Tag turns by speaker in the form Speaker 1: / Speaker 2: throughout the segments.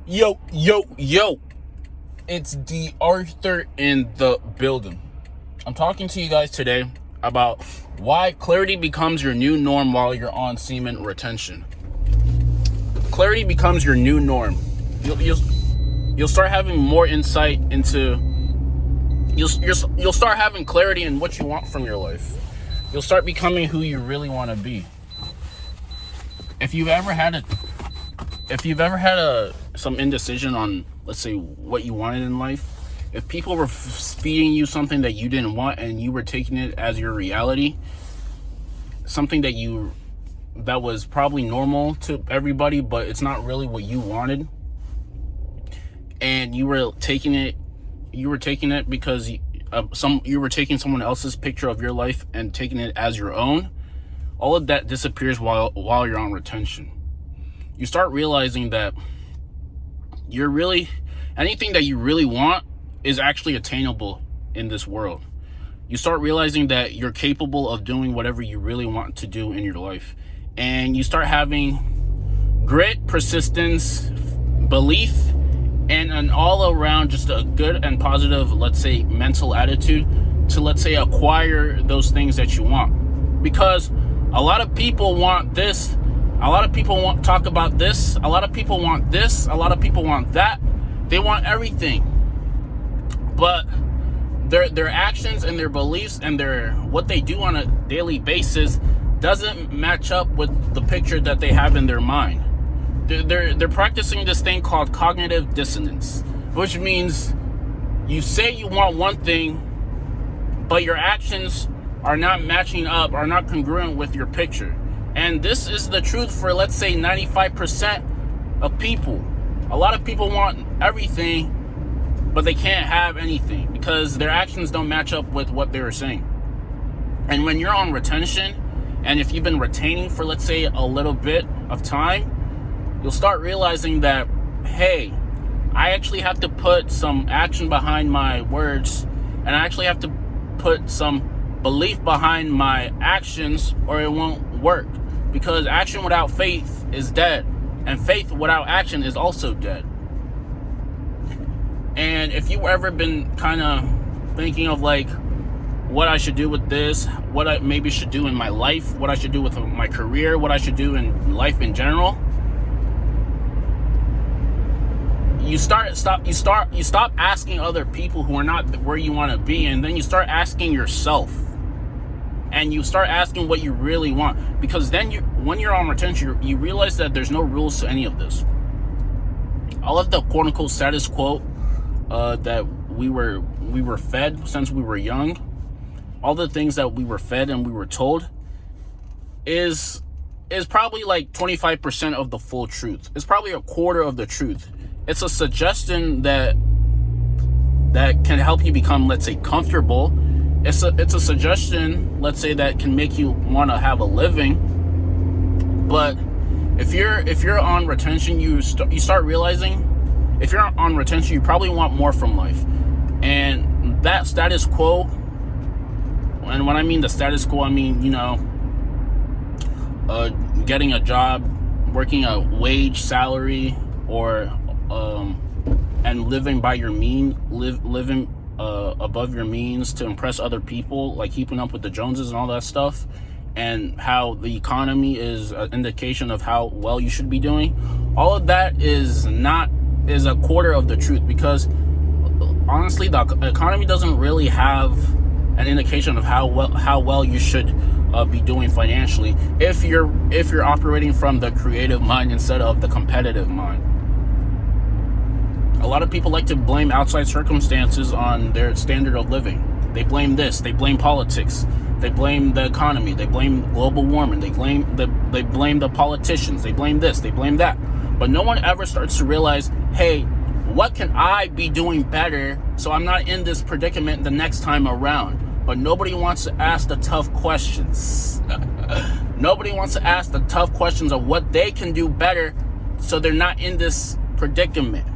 Speaker 1: Yo, yo, yo. It's D.Arthur in the building. I'm talking to you guys today about why clarity becomes your new norm while you're on semen retention. Clarity becomes your new norm. You'll start having more insight into. You'll start having clarity in what you want from your life. You'll start becoming who you really want to be. If you've ever had some indecision on, let's say, what you wanted in life, if people were feeding you something that you didn't want and you were taking it as your reality, something that was probably normal to everybody, but it's not really what you wanted, and you were taking it because you were taking someone else's picture of your life and taking it as your own. All of that disappears while you're on retention. You start realizing that anything that you really want is actually attainable in this world. You start realizing that you're capable of doing whatever you really want to do in your life. And you start having grit, persistence, belief, and an all around just a good and positive, let's say, mental attitude to, let's say, acquire those things that you want. Because a lot of people want this. A lot of people talk about this. A lot of people want this. A lot of people want that. They want everything. But their actions and their beliefs and what they do on a daily basis doesn't match up with the picture that they have in their mind. They're practicing this thing called cognitive dissonance, which means you say you want one thing, but your actions are not matching up, are not congruent with your picture. And this is the truth for, let's say, 95% of people. A lot of people want everything, but they can't have anything because their actions don't match up with what they were saying. And when you're on retention, and if you've been retaining for, let's say, a little bit of time, you'll start realizing that, hey, I actually have to put some action behind my words, and I actually have to put some belief behind my actions, or it won't work. Because action without faith is dead, and faith without action is also dead. And if you've ever been kind of thinking of like what I should do with this, what I maybe should do in my life, what I should do with my career, what I should do in life in general, you stop asking other people who are not where you want to be, and then you start asking yourself. And you start asking what you really want, because then when you're on retention, you realize that there's no rules to any of this. All of the quote unquote status quo that we were fed since we were young, all the things that we were fed and we were told is probably like 25% of the full truth. It's probably a quarter of the truth. It's a suggestion that can help you become, let's say, comfortable. It's a suggestion, let's say, that can make you want to have a living. But if you're on retention, you start realizing, if you're on retention, you probably want more from life. And that status quo, and when I mean the status quo, I mean, getting a job, working a wage salary, or and living by your living above your means to impress other people, like keeping up with the Joneses and all that stuff, and how the economy is an indication of how well you should be doing. All of that is a quarter of the truth, because honestly, the economy doesn't really have an indication of how well you should be doing financially if you're operating from the creative mind instead of the competitive mind. A lot of people like to blame outside circumstances on their standard of living. They blame this, they blame politics, they blame the economy, they blame global warming, they blame the politicians, they blame this, they blame that. But no one ever starts to realize, hey, what can I be doing better so I'm not in this predicament the next time around? But nobody wants to ask the tough questions. Nobody wants to ask the tough questions of what they can do better so they're not in this predicament.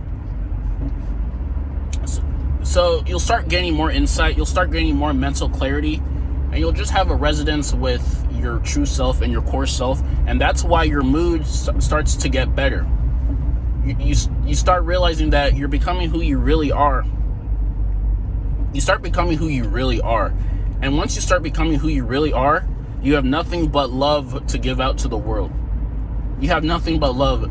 Speaker 1: So you'll start gaining more insight, you'll start gaining more mental clarity, and you'll just have a resonance with your true self and your core self, and that's why your mood starts to get better. you start realizing that you're becoming who you really are. You start becoming who you really are. And once you start becoming who you really are, you have nothing but love to give out to the world. You have nothing but love.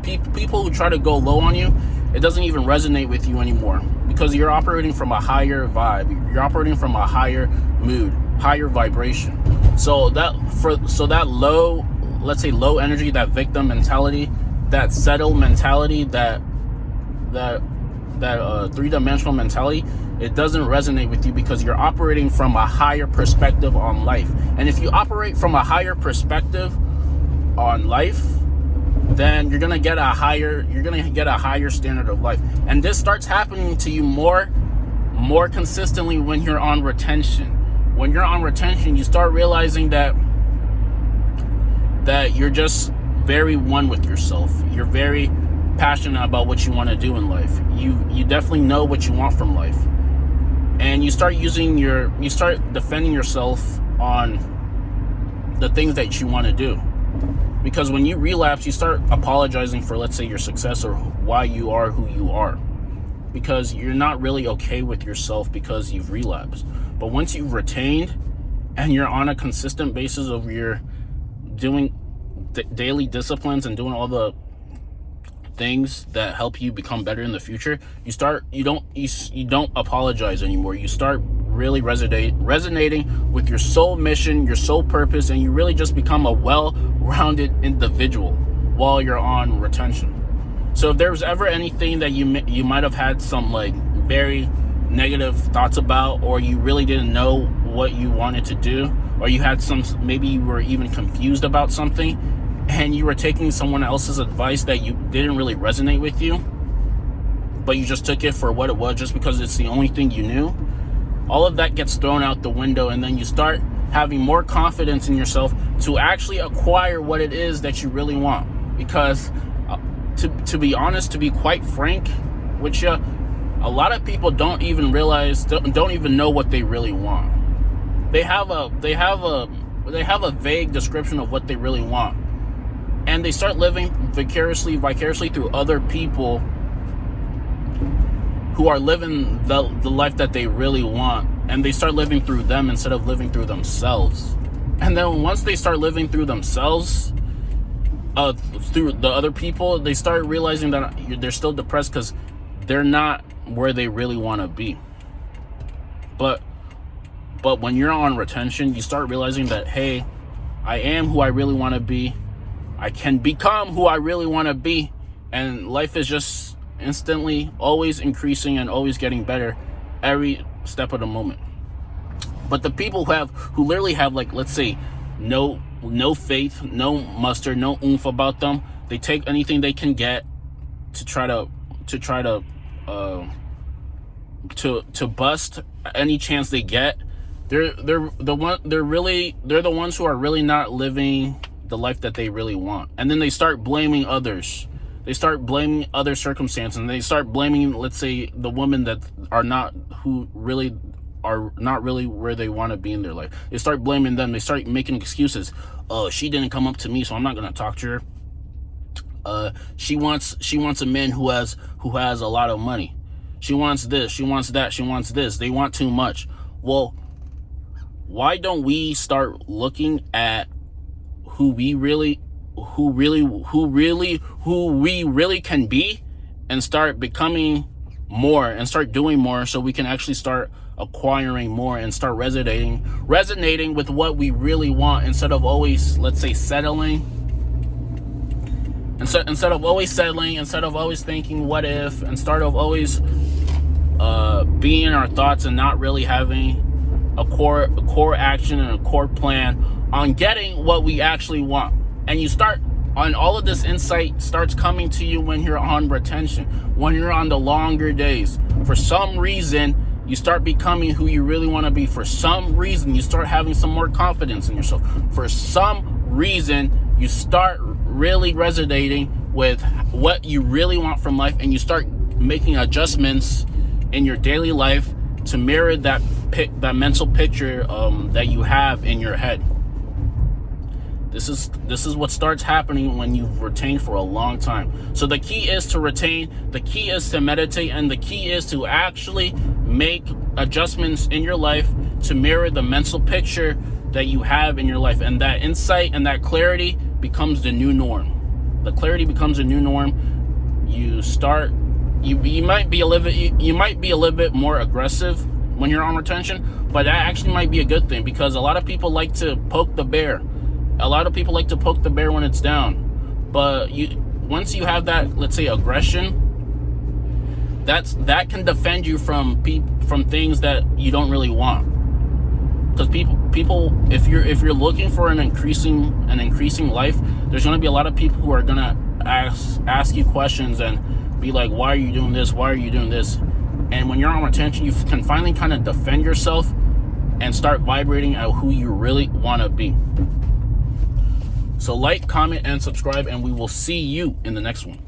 Speaker 1: People who try to go low on you, it doesn't even resonate with you anymore, because you're operating from a higher vibe. You're operating from a higher mood, higher vibration. So that low, let's say low energy, that victim mentality, that settled mentality, that three-dimensional mentality, it doesn't resonate with you, because you're operating from a higher perspective on life. And if you operate from a higher perspective on life, then you're gonna get a higher standard of life. And this starts happening to you more consistently when you're on retention. When you're on retention, you start realizing that you're just very one with yourself. You're very passionate about what you want to do in life. You definitely know what you want from life. And you start defending yourself on the things that you want to do. Because when you relapse, you start apologizing for, let's say, your success or why you are who you are. Because you're not really okay with yourself because you've relapsed. But once you've retained and you're on a consistent basis of your doing daily disciplines and doing all the things that help you become better in the future, you don't apologize anymore. You start really resonating with your soul mission, your soul purpose, and you really just become a well-rounded individual while you're on retention. So if there was ever anything that you might have had some like very negative thoughts about, or you really didn't know what you wanted to do, or you had maybe you were even confused about something, and you were taking someone else's advice that you didn't really resonate with you, but you just took it for what it was just because it's the only thing you knew, all of that gets thrown out the window. And then you start having more confidence in yourself to actually acquire what it is that you really want. Because to be honest, to be quite frank with you, a lot of people don't even know what they really want. They have a vague description of what they really want, and they start living vicariously through other people who are living the life that they really want, and they start living through them instead of living through themselves. And then once they start living through themselves, through the other people, they start realizing that they're still depressed because they're not where they really want to be. But when you're on retention, you start realizing that, hey, I am who I really want to be. I can become who I really want to be. And life is just instantly always increasing and always getting better every step of the moment. But the people who literally have, like, let's say, no faith, no mustard, no oomph about them, they take anything they can get to try to bust any chance they get. They're the ones who are really not living the life that they really want. And then they start blaming others. They start blaming other circumstances, and they start blaming, let's say, the women that are not really where they want to be in their life. They start blaming them. They start making excuses. Oh, she didn't come up to me, so I'm not going to talk to her. She wants a man who has a lot of money. She wants this, she wants that, she wants this. They want too much. Well, why don't we start looking at who we really can be, and start becoming more and start doing more, so we can actually start acquiring more and start resonating with what we really want, instead of always, let's say, settling. Instead of always settling, instead of always thinking what if, instead of always being in our thoughts and not really having a core action and a core plan on getting what we actually want. And you start on all of this insight starts coming to you when you're on retention, when you're on the longer days. For some reason, you start becoming who you really want to be. For some reason, you start having some more confidence in yourself. For some reason, you start really resonating with what you really want from life, and you start making adjustments in your daily life to mirror that mental picture that you have in your head. This is what starts happening when you've retained for a long time. So the key is to retain, the key is to meditate, and the key is to actually make adjustments in your life to mirror the mental picture that you have in your life. And that insight and that clarity becomes the new norm. The clarity becomes a new norm. You might be a little bit more aggressive when you're on retention, but that actually might be a good thing, because a lot of people like to poke the bear. A lot of people like to poke the bear when it's down. But once you have that, let's say, aggression, that can defend you from things that you don't really want. Because people, if you're looking for an increasing life, there's going to be a lot of people who are going to ask you questions and be like, why are you doing this? Why are you doing this? And when you're on retention, you can finally kind of defend yourself and start vibrating at who you really want to be. So like, comment, and subscribe, and we will see you in the next one.